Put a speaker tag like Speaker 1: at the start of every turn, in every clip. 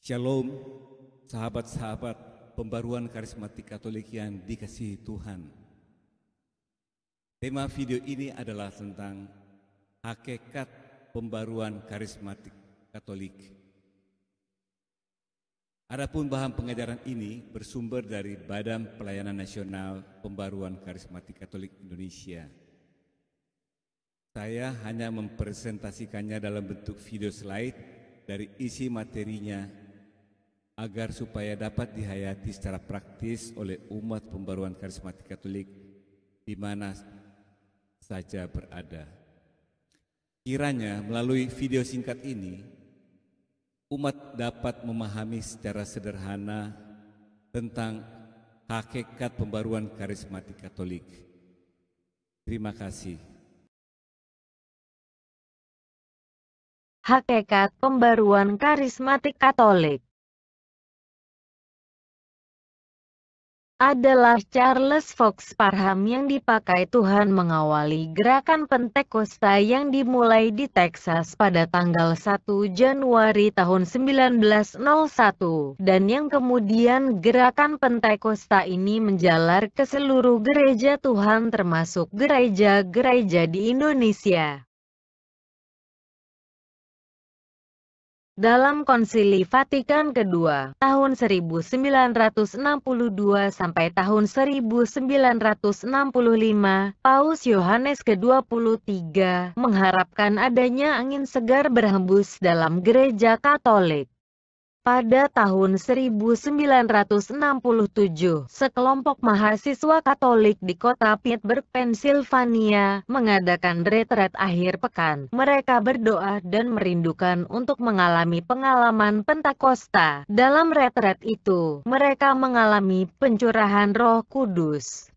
Speaker 1: Shalom, sahabat-sahabat pembaruan karismatik Katolik yang dikasihi Tuhan. Tema video ini adalah tentang hakikat pembaruan karismatik Katolik. Adapun bahan pengajaran ini bersumber dari Badan Pelayanan Nasional Pembaruan Karismatik Katolik Indonesia. Saya hanya mempresentasikannya dalam bentuk video slide dari isi materinya agar supaya dapat dihayati secara praktis oleh umat pembaruan karismatik Katolik di mana saja berada. Kiranya melalui video singkat ini, umat dapat memahami secara sederhana tentang hakikat pembaruan karismatik Katolik. Terima kasih.
Speaker 2: Hakikat pembaruan karismatik Katolik adalah Charles Fox Parham yang dipakai Tuhan mengawali gerakan Pentakosta yang dimulai di Texas pada tanggal 1 Januari tahun 1901 dan yang kemudian gerakan Pentakosta ini menjalar ke seluruh gereja Tuhan termasuk gereja-gereja di Indonesia. Dalam Konsili Vatikan II, tahun 1962 sampai tahun 1965, Paus Yohanes ke-23 mengharapkan adanya angin segar berhembus dalam gereja Katolik. Pada tahun 1967, sekelompok mahasiswa Katolik di kota Pittsburgh, Pennsylvania, mengadakan retret akhir pekan. Mereka berdoa dan merindukan untuk mengalami pengalaman Pentakosta. Dalam retret itu, mereka mengalami pencurahan Roh Kudus.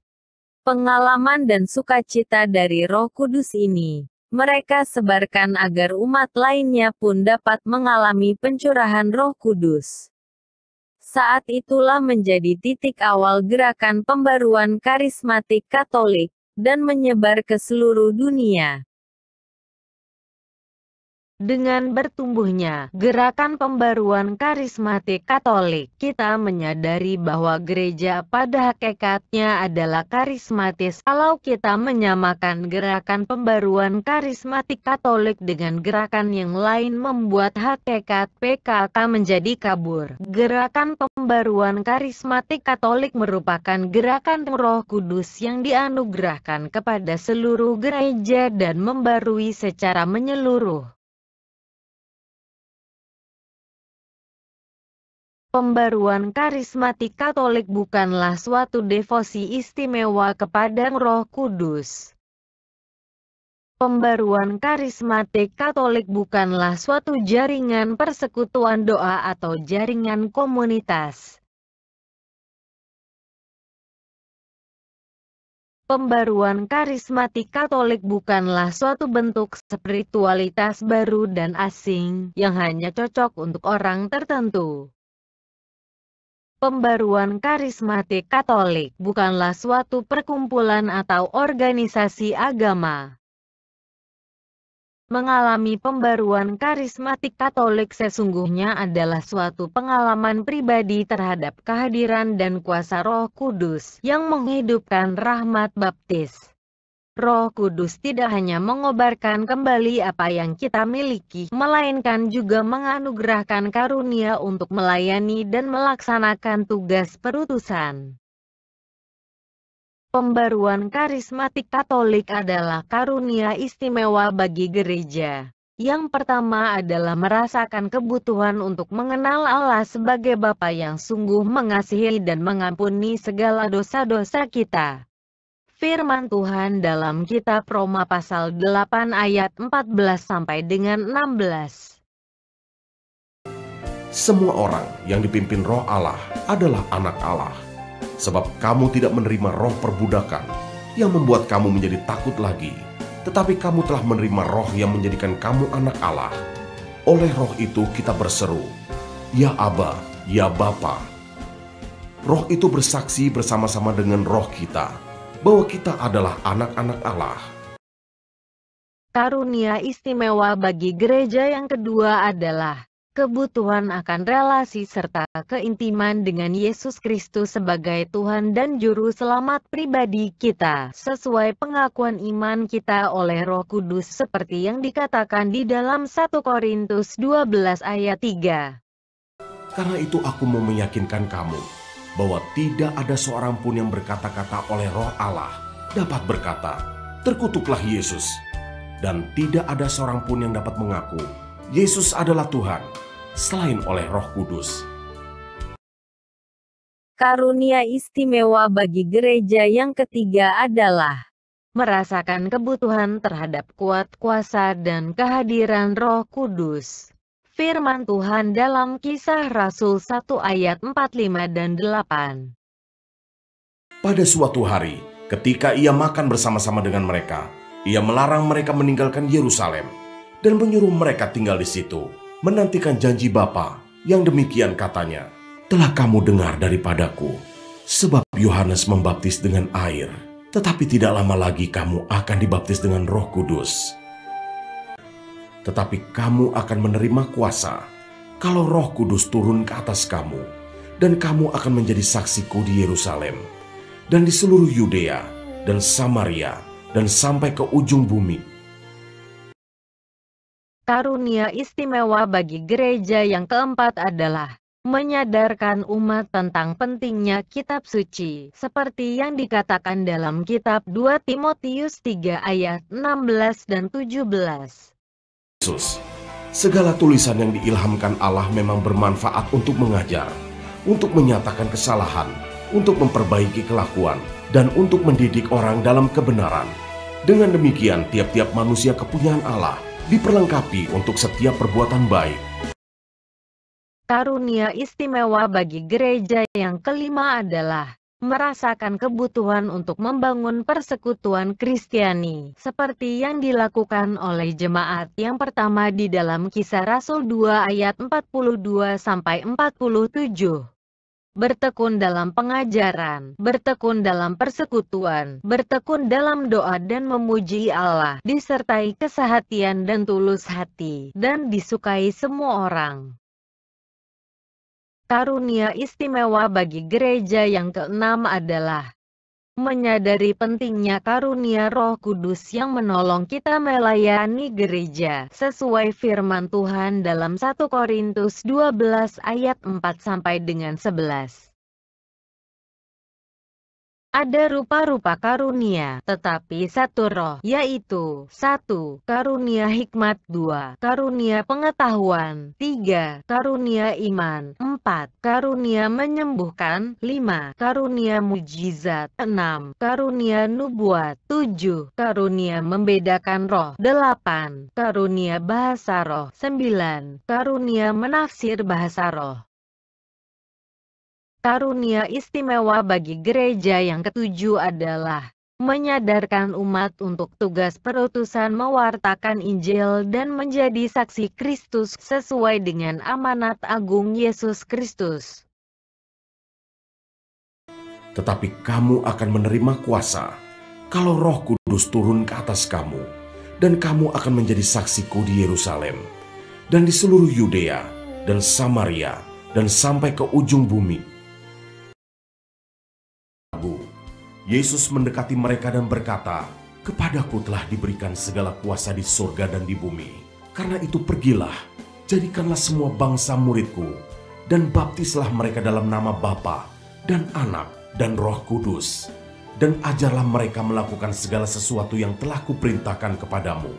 Speaker 2: Pengalaman dan sukacita dari Roh Kudus ini mereka sebarkan agar umat lainnya pun dapat mengalami pencurahan Roh Kudus. Saat itulah menjadi titik awal gerakan pembaruan karismatik Katolik, dan menyebar ke seluruh dunia. Dengan bertumbuhnya gerakan pembaruan karismatik Katolik, kita menyadari bahwa gereja pada hakikatnya adalah karismatis. Kalau kita menyamakan gerakan pembaruan karismatik Katolik dengan gerakan yang lain, membuat hakikat PKK menjadi kabur. Gerakan pembaruan karismatik Katolik merupakan gerakan Roh Kudus yang dianugerahkan kepada seluruh gereja dan membarui secara menyeluruh. Pembaruan karismatik Katolik bukanlah suatu devosi istimewa kepada Roh Kudus. Pembaruan karismatik Katolik bukanlah suatu jaringan persekutuan doa atau jaringan komunitas. Pembaruan karismatik Katolik bukanlah suatu bentuk spiritualitas baru dan asing yang hanya cocok untuk orang tertentu. Pembaruan karismatik Katolik bukanlah suatu perkumpulan atau organisasi agama. Mengalami pembaruan karismatik Katolik sesungguhnya adalah suatu pengalaman pribadi terhadap kehadiran dan kuasa Roh Kudus yang menghidupkan rahmat baptis. Roh Kudus tidak hanya mengobarkan kembali apa yang kita miliki, melainkan juga menganugerahkan karunia untuk melayani dan melaksanakan tugas perutusan. Pembaruan karismatik Katolik adalah karunia istimewa bagi gereja. Yang pertama adalah merasakan kebutuhan untuk mengenal Allah sebagai Bapa yang sungguh mengasihi dan mengampuni segala dosa-dosa kita. Firman Tuhan dalam kitab Roma pasal 8 ayat 14 sampai dengan 16.
Speaker 3: Semua orang yang dipimpin Roh Allah adalah anak Allah. Sebab kamu tidak menerima roh perbudakan yang membuat kamu menjadi takut lagi, tetapi kamu telah menerima roh yang menjadikan kamu anak Allah. Oleh roh itu kita berseru, "Ya Aba, ya Bapa." Roh itu bersaksi bersama-sama dengan roh kita bahwa kita adalah anak-anak Allah.
Speaker 2: Karunia istimewa bagi gereja yang kedua adalah kebutuhan akan relasi serta keintiman dengan Yesus Kristus sebagai Tuhan dan Juru Selamat pribadi kita, sesuai pengakuan iman kita oleh Roh Kudus seperti yang dikatakan di dalam 1 Korintus 12 ayat 3.
Speaker 3: Karena itu aku mau meyakinkan kamu bahwa tidak ada seorang pun yang berkata-kata oleh Roh Allah dapat berkata, "Terkutuklah Yesus." Dan tidak ada seorang pun yang dapat mengaku, "Yesus adalah Tuhan," selain oleh Roh Kudus.
Speaker 2: Karunia istimewa bagi gereja yang ketiga adalah merasakan kebutuhan terhadap kuat kuasa dan kehadiran Roh Kudus. Firman Tuhan dalam Kisah Rasul 1 ayat 45 dan 8.
Speaker 3: Pada suatu hari, ketika ia makan bersama-sama dengan mereka, ia melarang mereka meninggalkan Yerusalem dan menyuruh mereka tinggal di situ, menantikan janji Bapa yang demikian katanya, "Telah kamu dengar daripadaku, sebab Yohanes membaptis dengan air, tetapi tidak lama lagi kamu akan dibaptis dengan Roh Kudus. Tetapi kamu akan menerima kuasa kalau Roh Kudus turun ke atas kamu, dan kamu akan menjadi saksiku di Yerusalem dan di seluruh Yudea dan Samaria dan sampai ke ujung bumi."
Speaker 2: Karunia istimewa bagi gereja yang keempat adalah menyadarkan umat tentang pentingnya kitab suci, seperti yang dikatakan dalam kitab 2 Timotius 3 ayat 16 dan 17.
Speaker 3: Yesus, segala tulisan yang diilhamkan Allah memang bermanfaat untuk mengajar, untuk menyatakan kesalahan, untuk memperbaiki kelakuan, dan untuk mendidik orang dalam kebenaran. Dengan demikian, tiap-tiap manusia kepunyaan Allah diperlengkapi untuk setiap perbuatan baik.
Speaker 2: Karunia istimewa bagi gereja yang kelima adalah merasakan kebutuhan untuk membangun persekutuan Kristiani, seperti yang dilakukan oleh jemaat yang pertama di dalam Kisah Rasul 2 ayat 42-47. Bertekun dalam pengajaran, bertekun dalam persekutuan, bertekun dalam doa dan memuji Allah, disertai kesehatian dan tulus hati, dan disukai semua orang. Karunia istimewa bagi gereja yang keenam adalah menyadari pentingnya karunia Roh Kudus yang menolong kita melayani gereja, sesuai firman Tuhan dalam 1 Korintus 12 ayat 4-11. Ada rupa-rupa karunia, tetapi satu roh, yaitu 1. Karunia hikmat, 2. Karunia pengetahuan, 3. Karunia iman, 4. Karunia menyembuhkan, 5. Karunia mujizat, 6. Karunia nubuat, 7. Karunia membedakan roh, 8. Karunia bahasa roh, 9. Karunia menafsir bahasa roh. Karunia istimewa bagi gereja yang ketujuh adalah menyadarkan umat untuk tugas perutusan mewartakan Injil dan menjadi saksi Kristus sesuai dengan amanat agung Yesus Kristus.
Speaker 3: Tetapi kamu akan menerima kuasa kalau Roh Kudus turun ke atas kamu, dan kamu akan menjadi saksiku di Yerusalem dan di seluruh Yudea dan Samaria dan sampai ke ujung bumi. Yesus mendekati mereka dan berkata, "Kepadaku telah diberikan segala kuasa di surga dan di bumi. Karena itu pergilah, jadikanlah semua bangsa muridku, dan baptislah mereka dalam nama Bapa dan Anak dan Roh Kudus. Dan ajarlah mereka melakukan segala sesuatu yang telah kuperintahkan kepadamu.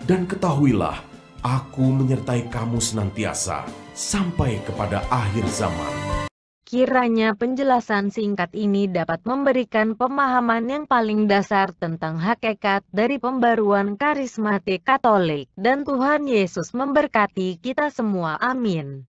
Speaker 3: Dan ketahuilah, aku menyertai kamu senantiasa sampai kepada akhir zaman."
Speaker 2: Kiranya penjelasan singkat ini dapat memberikan pemahaman yang paling dasar tentang hakikat dari pembaruan karismatik Katolik, dan Tuhan Yesus memberkati kita semua. Amin.